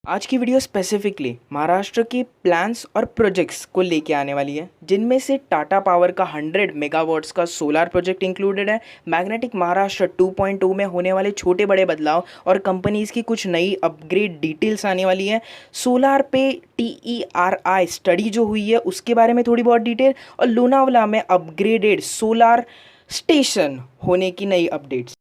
आज की video specifically Maharashtra के प्लान्स और प्रोजेक्ट्स को लेके आने वाली है, जिनमें से टाटा पावर का 100 मेगावाट्स का सोलार प्रोजेक्ट इंक्लूडेड है। मैग्नेटिक महाराष्ट्र 2.0 में होने वाले छोटे बड़े बदलाव और कंपनीज की कुछ नई अपग्रेड डिटेल्स आने वाली है। सोलार पे TERI स्टडी जो हुई है उसके बारे में थोड़ी बहुत डिटेल, और लोनावला में अपग्रेडेड सोलार स्टेशन होने की नई अपडेट्स।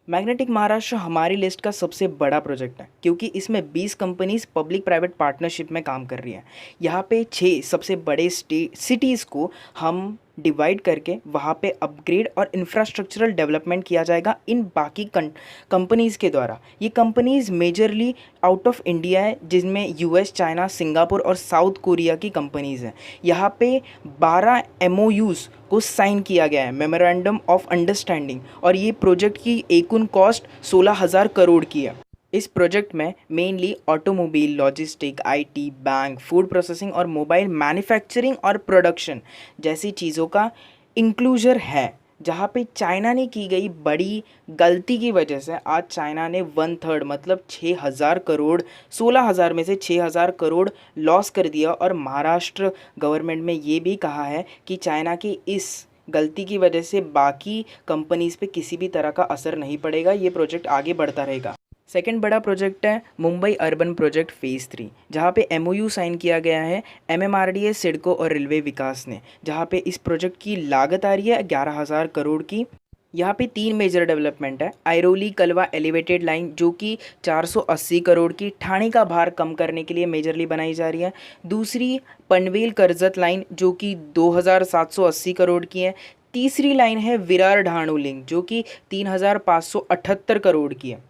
मैग्नेटिक महाराष्ट्र हमारी लिस्ट का सबसे बड़ा प्रोजेक्ट है, क्योंकि इसमें 20 कंपनीज पब्लिक प्राइवेट पार्टनरशिप में काम कर रही हैं। यहाँ पे 6 सबसे बड़े सिटीज़ को हम डिवाइड करके वहाँ पे अपग्रेड और इंफ्रास्ट्रक्चरल डेवलपमेंट किया जाएगा इन बाकी कंपनीज़ के द्वारा। ये companies majorly out of India है, जिनमें US, चाइना, सिंगापुर और साउथ कोरिया की कंपनीज़ हैं। यहाँ पे 12 MOUs को साइन किया गया है, मेमोरेंडम ऑफ अंडरस्टैंडिंग, और ये प्रोजेक्ट की एकूण कॉस्ट 16,000 करोड़ की है। इस प्रोजेक्ट में mainly automobile, logistic, IT, bank, food processing और मोबाइल मैन्युफैक्चरिंग और प्रोडक्शन जैसी चीज़ों का इंक्लूजर है। जहाँ पे चाइना ने की गई बड़ी गलती की वजह से आज चाइना ने 1/3 मतलब 6,000 करोड़, 16,000 में से 6,000 करोड़ लॉस कर दिया। और महाराष्ट्र गवर्नमेंट में ये भी कहा है कि चाइना की इस गलती की वजह से बाकी कंपनीज़ पे किसी भी तरह का असर नहीं पड़ेगा, ये प्रोजेक्ट आगे बढ़ता रहेगा। सेकेंड बड़ा प्रोजेक्ट है मुंबई अर्बन प्रोजेक्ट फेज़ 3, जहाँ पे MOU साइन किया गया है MMRDA, सिडको और रेलवे विकास ने, जहाँ पे इस प्रोजेक्ट की लागत आ रही है 11,000 करोड़ की। यहाँ पे 3 मेजर डेवलपमेंट है। आयरोली कलवा एलिवेटेड लाइन जो कि 480 करोड़ की ठाणे का भार कम करने के लिए मेजरली बनाई जा रही है। दूसरी पनवेल करजत लाइन जो कि 2,780 करोड़ की है। तीसरी लाइन है विरार ढाणू लिंक जो कि 3,578 करोड़ की है।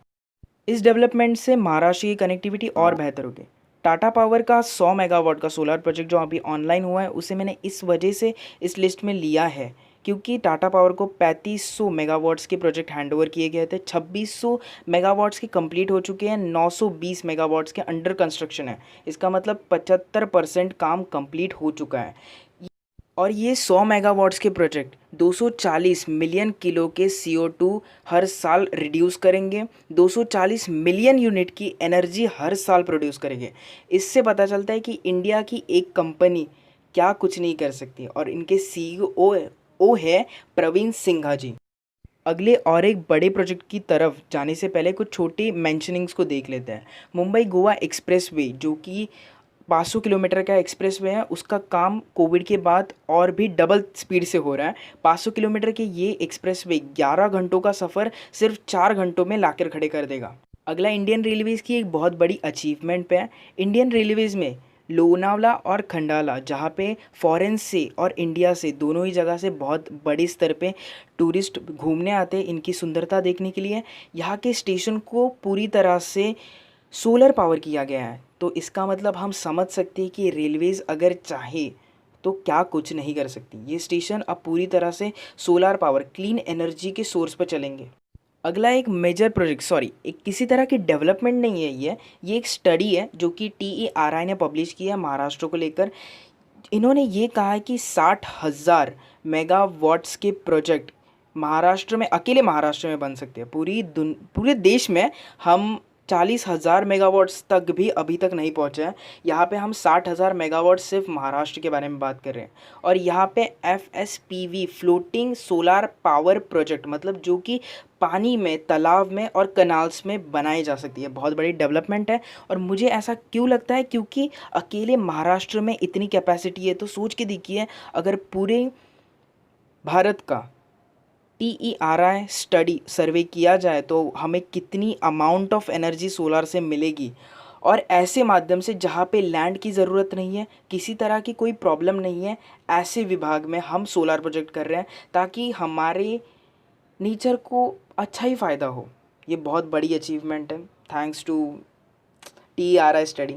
इस डेवलपमेंट से महाराष्ट्र की कनेक्टिविटी और बेहतर होगी। टाटा पावर का 100 मेगावाट का सोलर प्रोजेक्ट जो अभी ऑनलाइन हुआ है, उसे मैंने इस वजह से इस लिस्ट में लिया है क्योंकि टाटा पावर को 3500 मेगावाट्स के प्रोजेक्ट हैंडओवर किए गए थे। 2600 मेगावाट्स के कंप्लीट हो चुके हैं, 920 मेगावाट्स के अंडर कंस्ट्रक्शन है। इसका मतलब 75% काम कंप्लीट हो चुका है। और ये 100 मेगावाट्स के प्रोजेक्ट 240 मिलियन किलो के CO2 हर साल रिड्यूस करेंगे, 240 मिलियन यूनिट की एनर्जी हर साल प्रोड्यूस करेंगे। इससे पता चलता है कि इंडिया की एक कंपनी क्या कुछ नहीं कर सकती, और इनके CEO है प्रवीण सिंघा जी। अगले और एक बड़े प्रोजेक्ट की तरफ जाने से पहले कुछ छोटी मेंशनिंग्स को देख लेते हैं। मुंबई गोवा एक्सप्रेसवे जो कि 500 किलोमीटर का एक्सप्रेसवे है, उसका काम कोविड के बाद और भी डबल स्पीड से हो रहा है। 500 किलोमीटर के ये एक्सप्रेसवे 11 घंटों का सफ़र सिर्फ 4 घंटों में लाकर खड़े कर देगा। अगला इंडियन रेलवेज़ की एक बहुत बड़ी अचीवमेंट पे है। इंडियन रेलवेज़ में लोनावला और खंडाला, जहाँ पे फॉरेन से और इंडिया से दोनों ही जगह से बहुत बड़े स्तर पे टूरिस्ट घूमने आते हैं इनकी सुंदरता देखने के लिए। यहाँ के स्टेशन को पूरी तरह से सोलर पावर किया गया है, तो इसका मतलब हम समझ सकते हैं कि रेलवेज़ अगर चाहे तो क्या कुछ नहीं कर सकती। ये स्टेशन अब पूरी तरह से सोलर पावर, क्लीन एनर्जी के सोर्स पर चलेंगे। अगला एक मेजर प्रोजेक्ट, सॉरी एक किसी तरह की डेवलपमेंट नहीं है, ये एक स्टडी है जो कि TERI ने पब्लिश किया है महाराष्ट्र को लेकर। इन्होंने ये कहा है कि 60,000 मेगावाट्स के प्रोजेक्ट महाराष्ट्र में, अकेले महाराष्ट्र में बन सकते हैं। पूरे देश में हम 40,000 मेगावाट्स तक भी अभी तक नहीं पहुंचे हैं। यहाँ पे हम 60,000 मेगावाट सिर्फ महाराष्ट्र के बारे में बात कर रहे हैं। और यहाँ पे FSPV floating solar power project, मतलब जो कि पानी में, तालाब में और कनाल्स में बनाई जा सकती है, बहुत बड़ी डेवलपमेंट है। और मुझे ऐसा क्यों लगता है, क्योंकि अकेले महाराष्ट्र में इतनी कैपेसिटी है, तो सोच के देखिए अगर पूरे भारत का TERI स्टडी सर्वे किया जाए तो हमें कितनी अमाउंट ऑफ एनर्जी सोलर से मिलेगी। और ऐसे माध्यम से जहाँ पे लैंड की ज़रूरत नहीं है, किसी तरह की कोई प्रॉब्लम नहीं है, ऐसे विभाग में हम सोलर प्रोजेक्ट कर रहे हैं ताकि हमारे नेचर को अच्छा ही फ़ायदा हो। ये बहुत बड़ी अचीवमेंट है, थैंक्स टू TERI स्टडी।